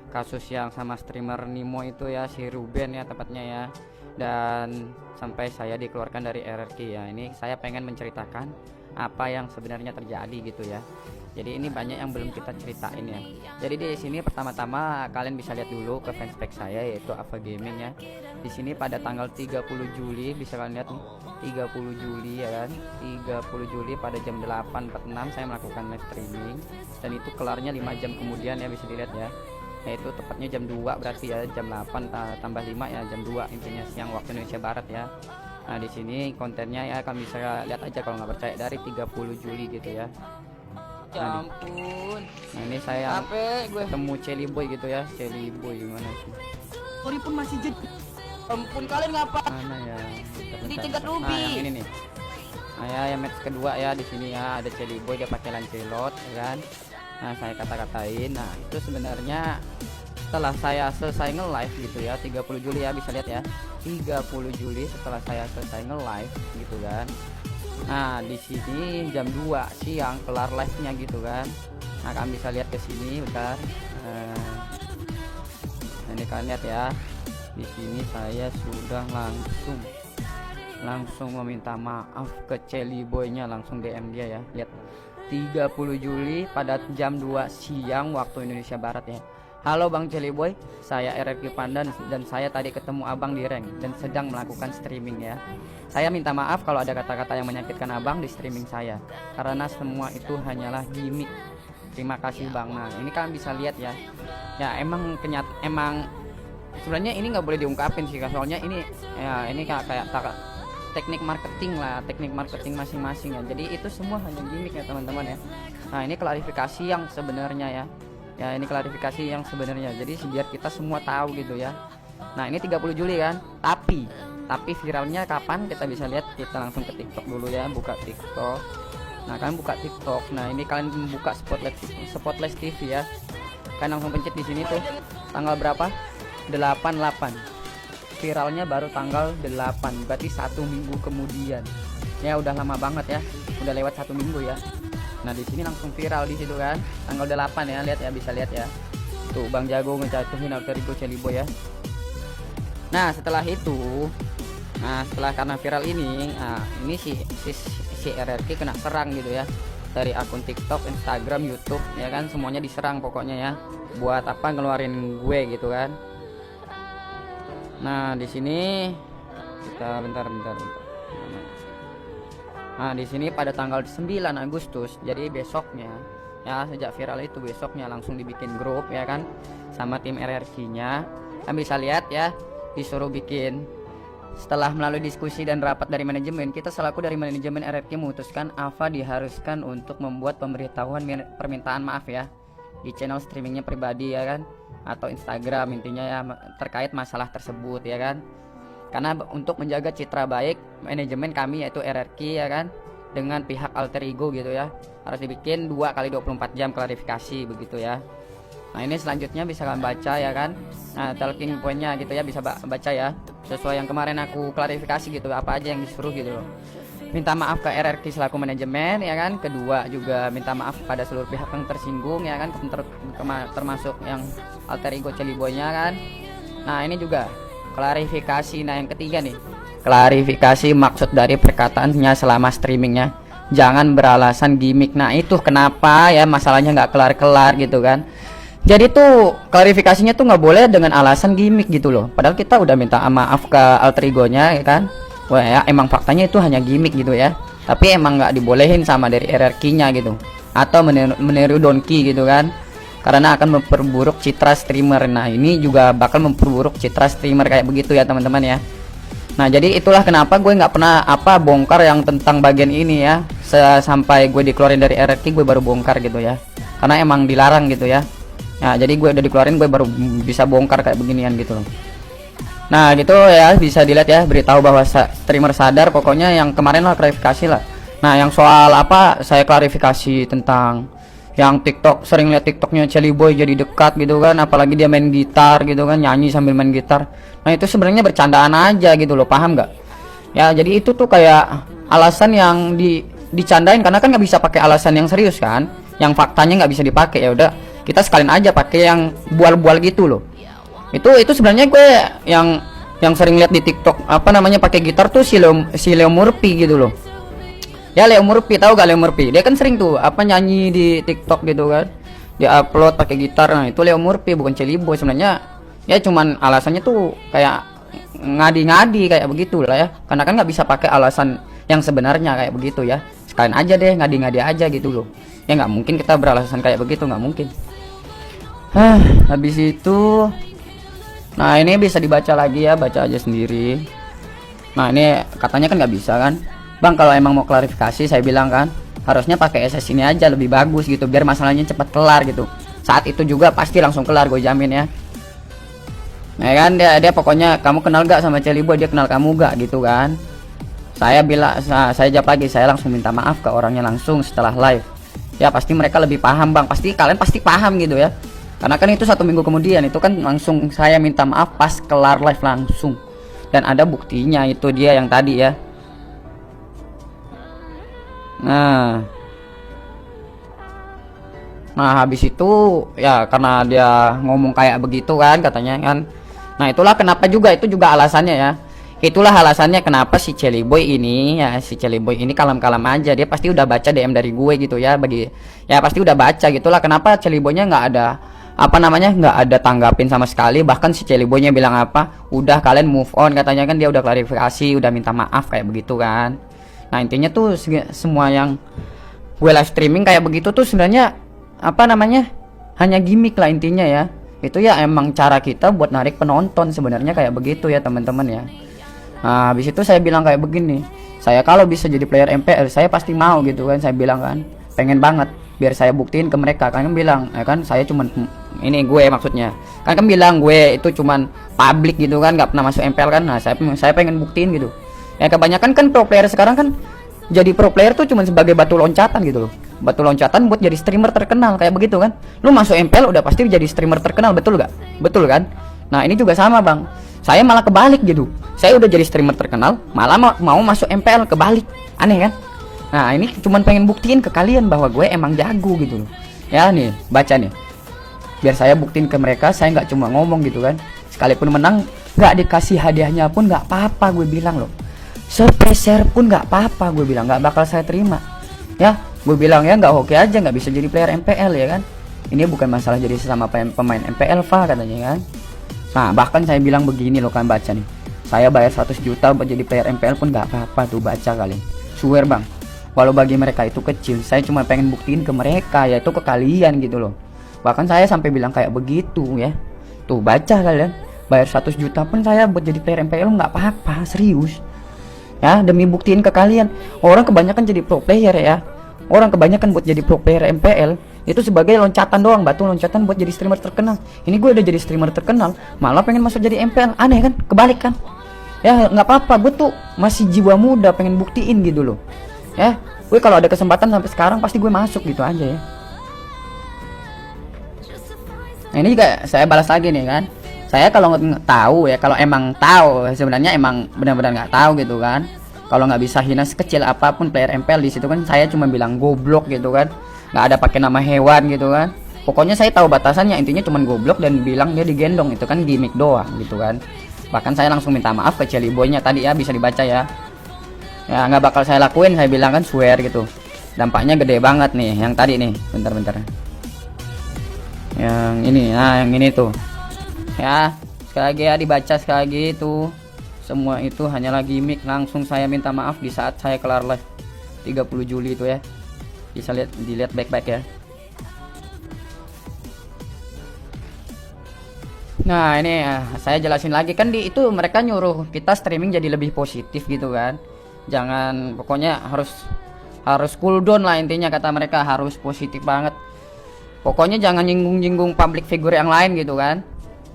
kasus yang sama streamer Nimo itu ya, si Ruben ya tepatnya ya, dan sampai saya dikeluarkan dari RRQ ya. Ini saya pengen menceritakan apa yang sebenarnya terjadi gitu ya. Jadi ini banyak yang belum kita ceritain ya. Jadi di sini pertama-tama kalian bisa lihat dulu ke fanspage saya, yaitu Ava Gaming ya. Di sini pada tanggal 30 Juli bisa kalian lihat nih, 30 Juli ya kan. 30 Juli pada jam 8.46 saya melakukan live streaming, dan itu kelarnya 5 jam kemudian ya, bisa dilihat ya. Yaitu tepatnya jam 2, berarti ya jam 8 tambah 5 ya, jam 2 intinya siang waktu Indonesia Barat ya. Nah, di sini kontennya ya kalian bisa lihat aja kalau nggak percaya, dari 30 Juli gitu ya. Ya ampun. Nah, ini saya Capek gue. ketemu Celi Boy gitu ya. Celi Boy gimana sih? Sorry pun masih jadi. Ampun, kalian ngapa? Mana ya? Di tingkat Nah, Ruby. yang ini nih. Nah, ya yang match kedua ya, di sini ya ada Celi Boy, dia pakai Lancelot ya kan. Nah, saya kata-katain. Nah, itu sebenarnya setelah saya selesai nge-live gitu ya, 30 Juli ya, bisa lihat ya. 30 Juli setelah saya selesai nge-live gitu kan. Nah, di sini jam 2 siang kelar live-nya gitu kan. Nah, kalian bisa lihat ke sini bentar. Nah, ini kalian lihat ya. Di sini saya sudah langsung meminta maaf ke Celi Boy-nya, langsung DM dia ya. Lihat, 30 Juli pada jam 2 siang waktu Indonesia Barat ya. Halo Bang Celi Boy, saya RRQ Pandan dan saya tadi ketemu Abang di rank dan sedang melakukan streaming ya. Saya minta maaf kalau ada kata-kata yang menyakitkan Abang di streaming saya, karena semua itu hanyalah gimmick. Terima kasih Bang. Nah, ini kalian bisa lihat ya. Ya emang sebenarnya ini nggak boleh diungkapin sih, soalnya ini ya ini kayak teknik marketing masing-masing ya. Jadi itu semua hanya gimmick ya teman-teman ya. Nah, ini klarifikasi yang sebenarnya ya. Ya, ini klarifikasi yang sebenarnya. Jadi biar kita semua tahu gitu ya. Nah, ini 30 Juli kan. Tapi viralnya kapan kita bisa lihat, kita langsung ke TikTok dulu ya, buka TikTok. Nah, kalian buka TikTok. Nah, ini kalian buka Spotlight TV ya. Kalian langsung pencet di sini tuh. Tanggal berapa? 88. Viralnya baru tanggal 8. Berarti 1 minggu kemudian. Ya udah lama banget ya. Udah lewat 1 minggu ya. Nah, di sini langsung viral di situ kan. Tanggal 8 ya, lihat ya, bisa lihat ya. Tuh Bang Jago ngejatuhin alter ego Celi Boy ya. Nah, setelah itu, setelah karena viral ini, ini si RRQ kena serang gitu ya. Dari akun TikTok, Instagram, YouTube ya kan, semuanya diserang pokoknya ya. Buat apa ngeluarin gue gitu kan. Nah, di sini kita bentar. Nah, di sini pada tanggal 9 Agustus, jadi besoknya ya, sejak viral itu besoknya langsung dibikin grup ya kan, sama tim RRQ-nya. Kalian bisa lihat ya, disuruh bikin. Setelah melalui diskusi dan rapat dari manajemen, kita selaku dari manajemen RRQ memutuskan Ava diharuskan untuk membuat pemberitahuan permintaan maaf ya di channel streamingnya pribadi ya kan, atau Instagram intinya ya, terkait masalah tersebut ya kan. Karena untuk menjaga citra baik manajemen kami yaitu RRQ ya kan, dengan pihak alter ego gitu ya, harus dibikin 2 kali 24 jam klarifikasi begitu ya. Nah, ini selanjutnya bisa kalian baca ya kan. Nah, talking pointnya gitu ya, bisa baca ya, sesuai yang kemarin aku klarifikasi gitu, apa aja yang disuruh gitu loh. Minta maaf ke RRQ selaku manajemen ya kan. Kedua juga minta maaf pada seluruh pihak yang tersinggung ya kan, termasuk yang alter ego Celi Boy-nya kan. Nah, ini juga klarifikasi. Nah, yang ketiga nih, klarifikasi maksud dari perkataannya selama streamingnya, jangan beralasan gimmick. Nah, itu kenapa ya masalahnya nggak kelar-kelar gitu kan. Jadi tuh klarifikasinya tuh nggak boleh dengan alasan gimmick gitu loh, padahal kita udah minta maaf ke alter egonya ya kan. Wah ya, emang faktanya itu hanya gimmick gitu ya, tapi emang nggak dibolehin sama dari RRQ-nya gitu, atau meniru Donkey gitu kan, karena akan memperburuk citra streamer. Nah, ini juga bakal memperburuk citra streamer kayak begitu ya teman-teman ya. Nah, jadi itulah kenapa gue nggak pernah bongkar yang tentang bagian ini ya, sampai gue dikeluarin dari RRQ gue baru bongkar gitu ya, karena emang dilarang gitu ya. Nah, jadi gue udah dikeluarin, gue baru bisa bongkar kayak beginian gitu loh. Nah, gitu ya, bisa dilihat ya, beritahu bahwa streamer sadar pokoknya. Yang kemarin lah klarifikasi lah. Nah, yang soal saya klarifikasi tentang yang TikTok, sering lihat TikToknya Celi Boy jadi dekat gitu kan, apalagi dia main gitar gitu kan, nyanyi sambil main gitar. Nah, itu sebenarnya bercandaan aja gitu loh, paham nggak? Ya, jadi itu tuh kayak alasan yang dicandain, karena kan nggak bisa pakai alasan yang serius kan, yang faktanya nggak bisa dipakai. Ya udah, kita sekalian aja pakai yang bual-bual gitu loh. Itu sebenarnya gue yang sering lihat di TikTok apa namanya pakai gitar tuh si Leo Murphy gitu loh. Ya Leo Murphy, tahu gak Leo Murphy? Dia kan sering tuh apa nyanyi di TikTok gitu kan. Dia upload pakai gitar. Nah, itu Leo Murphy bukan Celiboy sebenarnya. Ya cuman alasannya tuh kayak ngadi-ngadi kayak begitu lah ya. Karena kan nggak bisa pakai alasan yang sebenarnya kayak begitu ya. Sekalian aja deh ngadi-ngadi aja gitu loh. Ya nggak mungkin kita beralasan kayak begitu, nggak mungkin. Habis itu, nah ini bisa dibaca lagi ya, baca aja sendiri. Nah ini katanya kan nggak bisa kan, Bang, kalau emang mau klarifikasi saya bilang kan harusnya pakai SS ini aja lebih bagus gitu, biar masalahnya cepat kelar gitu. Saat itu juga pasti langsung kelar, gue jamin ya. Nah kan dia pokoknya, kamu kenal gak sama Celiboy, dia kenal kamu gak gitu kan. Saya bilang, saya jawab lagi, saya langsung minta maaf ke orangnya langsung setelah live. Ya pasti mereka lebih paham Bang, pasti kalian pasti paham gitu ya. Karena kan itu 1 minggu kemudian, itu kan langsung saya minta maaf pas kelar live langsung. Dan ada buktinya, itu dia yang tadi ya. Nah habis itu ya karena dia ngomong kayak begitu kan katanya kan. Nah itulah kenapa juga, itu juga alasannya ya. Itulah alasannya kenapa si Celiboy ini kalem-kalem aja. Dia pasti udah baca DM dari gue gitu ya, pasti udah baca gitulah. Kenapa Celiboynya nggak ada nggak ada tanggapin sama sekali. Bahkan si Celiboynya bilang apa, udah kalian move on katanya kan, dia udah klarifikasi, udah minta maaf kayak begitu kan. Nah intinya tuh semua yang gue live streaming kayak begitu tuh sebenarnya hanya gimmick lah intinya ya. Itu ya emang cara kita buat narik penonton sebenarnya kayak begitu ya teman-teman ya. Nah habis itu saya bilang kayak begini, saya kalau bisa jadi player MPL saya pasti mau gitu kan. Saya bilang kan pengen banget, biar saya buktiin ke mereka. Kan bilang kan saya cuman ini, gue maksudnya kan bilang gue itu cuman public gitu kan, nggak pernah masuk MPL kan. Nah saya pengen buktiin gitu ya. Kebanyakan kan pro player sekarang kan jadi pro player tuh cuman sebagai batu loncatan gitu loh, batu loncatan buat jadi streamer terkenal kayak begitu kan. Lu masuk MPL udah pasti jadi streamer terkenal, betul gak? Betul kan? Nah ini juga sama Bang, saya malah kebalik gitu. Saya udah jadi streamer terkenal, malah mau masuk MPL, kebalik. Aneh kan? Nah ini cuman pengen buktiin ke kalian bahwa gue emang jago gitu loh. Ya nih, baca nih, biar saya buktiin ke mereka saya nggak cuma ngomong gitu kan. Sekalipun menang nggak dikasih hadiahnya pun nggak apa-apa, gue bilang loh. Sepeser pun nggak apa-apa, gue bilang nggak bakal saya terima. Ya, gue bilang ya nggak oke aja, nggak bisa jadi player MPL ya kan. Ini bukan masalah jadi sesama pemain MPL katanya kan. Nah bahkan saya bilang begini loh, kan baca nih, saya bayar 100 juta buat jadi player MPL pun nggak apa-apa, tuh baca kalian. Swear Bang, walau bagi mereka itu kecil, saya cuma pengen buktiin ke mereka, yaitu ke kalian gitu loh. Bahkan saya sampai bilang kayak begitu ya. Tuh baca kalian, bayar 100 juta pun saya buat jadi player MPL nggak apa-apa, serius ya, demi buktiin ke kalian. Orang kebanyakan jadi pro player ya, orang kebanyakan buat jadi pro player MPL itu sebagai loncatan doang, batu loncatan buat jadi streamer terkenal. Ini gue udah jadi streamer terkenal, malah pengen masuk jadi MPL. Aneh kan? Kebalik kan? Ya nggak apa-apa, gue tuh masih jiwa muda, pengen buktiin gitu loh. Ya, gue kalau ada kesempatan sampai sekarang pasti gue masuk gitu aja ya. Nah ini juga saya balas lagi nih kan. Saya kalau nggak tahu ya, kalau emang tahu sebenarnya emang benar-benar nggak tahu gitu kan. Kalau nggak bisa hina sekecil apapun player MPL di situ kan, saya cuma bilang goblok gitu kan. Nggak ada pakai nama hewan gitu kan. Pokoknya saya tahu batasannya, intinya cuma goblok dan bilang dia digendong, itu kan gimmick doang gitu kan. Bahkan saya langsung minta maaf ke Celiboynya tadi ya, bisa dibaca ya. Ya nggak bakal saya lakuin, saya bilang kan, swear gitu. Dampaknya gede banget nih yang tadi nih. Bentar. Yang ini, nah yang ini tuh. Ya, sekali lagi ya, dibaca sekali lagi itu. Semua itu hanyalah gimmick. Langsung saya minta maaf di saat saya kelar live 30 Juli itu ya. Bisa dilihat baik-baik ya. Nah ini saya jelasin lagi kan, di itu mereka nyuruh kita streaming jadi lebih positif gitu kan. Jangan, pokoknya harus cool down lah intinya, kata mereka harus positif banget. Pokoknya jangan nyinggung-nyinggung public figure yang lain gitu kan.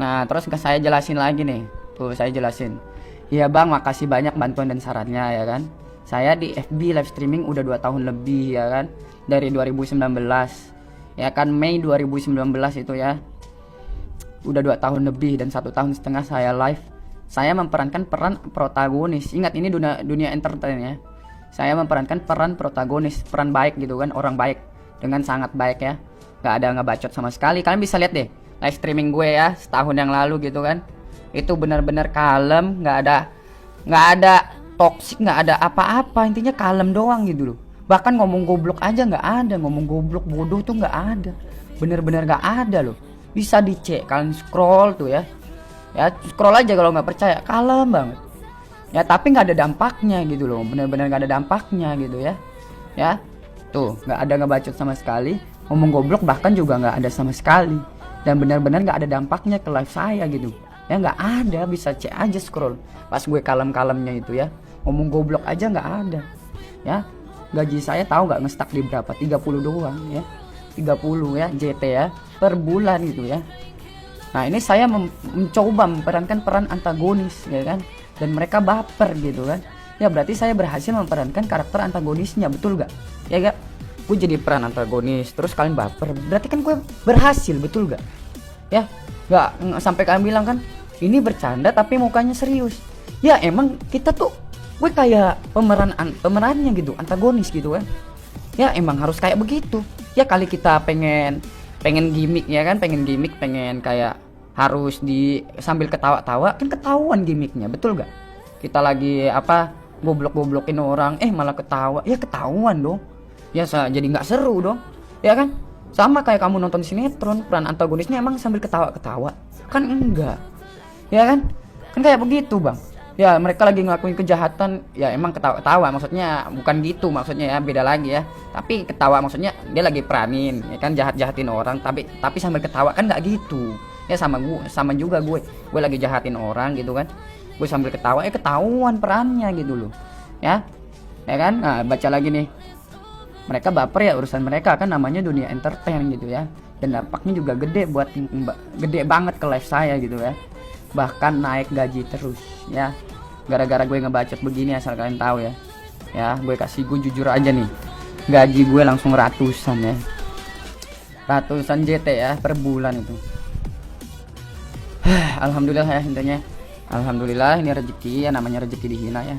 Nah terus saya jelasin lagi nih, tuh saya jelasin. Iya Bang, makasih banyak bantuan dan sarannya ya kan. Saya di FB live streaming udah 2 tahun lebih ya kan, dari 2019 ya kan, Mei 2019 itu ya. Udah 2 tahun lebih dan 1,5 tahun saya live. Saya memperankan peran protagonis. Ingat ini dunia entertain ya. Saya memperankan peran protagonis, peran baik gitu kan, orang baik dengan sangat baik ya. nggak ada ngebacot sama sekali. Kalian bisa lihat deh live streaming gue ya setahun yang lalu gitu kan, itu benar-benar kalem, nggak ada toksik, nggak ada apa-apa, intinya kalem doang gitu loh. Bahkan ngomong goblok aja nggak ada, ngomong goblok bodoh tuh nggak ada, bener-bener nggak ada loh. Bisa dicek, kalian scroll tuh ya scroll aja kalau nggak percaya, kalem banget ya. Tapi nggak ada dampaknya gitu loh, bener-bener nggak ada dampaknya gitu ya tuh, nggak ada ngebacot sama sekali, ngomong goblok bahkan juga nggak ada sama sekali, dan benar-benar nggak ada dampaknya ke live saya gitu ya, nggak ada. Bisa cek aja scroll pas gue kalem-kalemnya itu ya, ngomong goblok aja nggak ada ya. Gaji saya tahu nggak ngestak di berapa, 30 doang ya, 30 ya JT ya per bulan gitu ya. Nah ini saya mencoba memerankan peran antagonis ya kan, dan mereka baper gitu kan ya, berarti saya berhasil memerankan karakter antagonisnya, betul gak ya gak? Gue jadi peran antagonis terus kalian baper, berarti kan gue berhasil, betul gak ya? Gak sampai kalian bilang kan ini bercanda tapi mukanya serius. Ya emang kita tuh, gue kayak pemerannya gitu, antagonis gitu kan ya, emang harus kayak begitu ya. Kali kita pengen gimmick ya kan, pengen kayak harus di sambil ketawa-tawa kan ketahuan gimmicknya, betul gak? Kita lagi apa goblok-goblokin orang malah ketawa, ya ketahuan dong ya, jadi nggak seru dong ya kan. Sama kayak kamu nonton sinetron, peran antagonisnya emang sambil ketawa-ketawa kan, enggak ya kan kayak begitu bang ya. Mereka lagi ngelakuin kejahatan ya emang ketawa-ketawa, maksudnya bukan gitu maksudnya ya, beda lagi ya. Tapi ketawa maksudnya dia lagi peranin ya kan, jahatin orang tapi sambil ketawa kan nggak gitu ya. Sama juga gue lagi jahatin orang gitu kan, gue sambil ketawa ketahuan perannya gitu loh ya kan. Nah baca lagi nih, mereka baper ya, urusan mereka kan, namanya dunia entertain gitu ya, dan dampaknya juga gede banget ke live saya gitu ya, bahkan naik gaji terus ya, gara-gara gue ngebacot begini. Asal kalian tahu ya gue jujur aja nih, gaji gue langsung ratusan JT ya per bulan itu. Alhamdulillah ya, intinya alhamdulillah, ini rezeki ya, namanya rezeki dihina ya.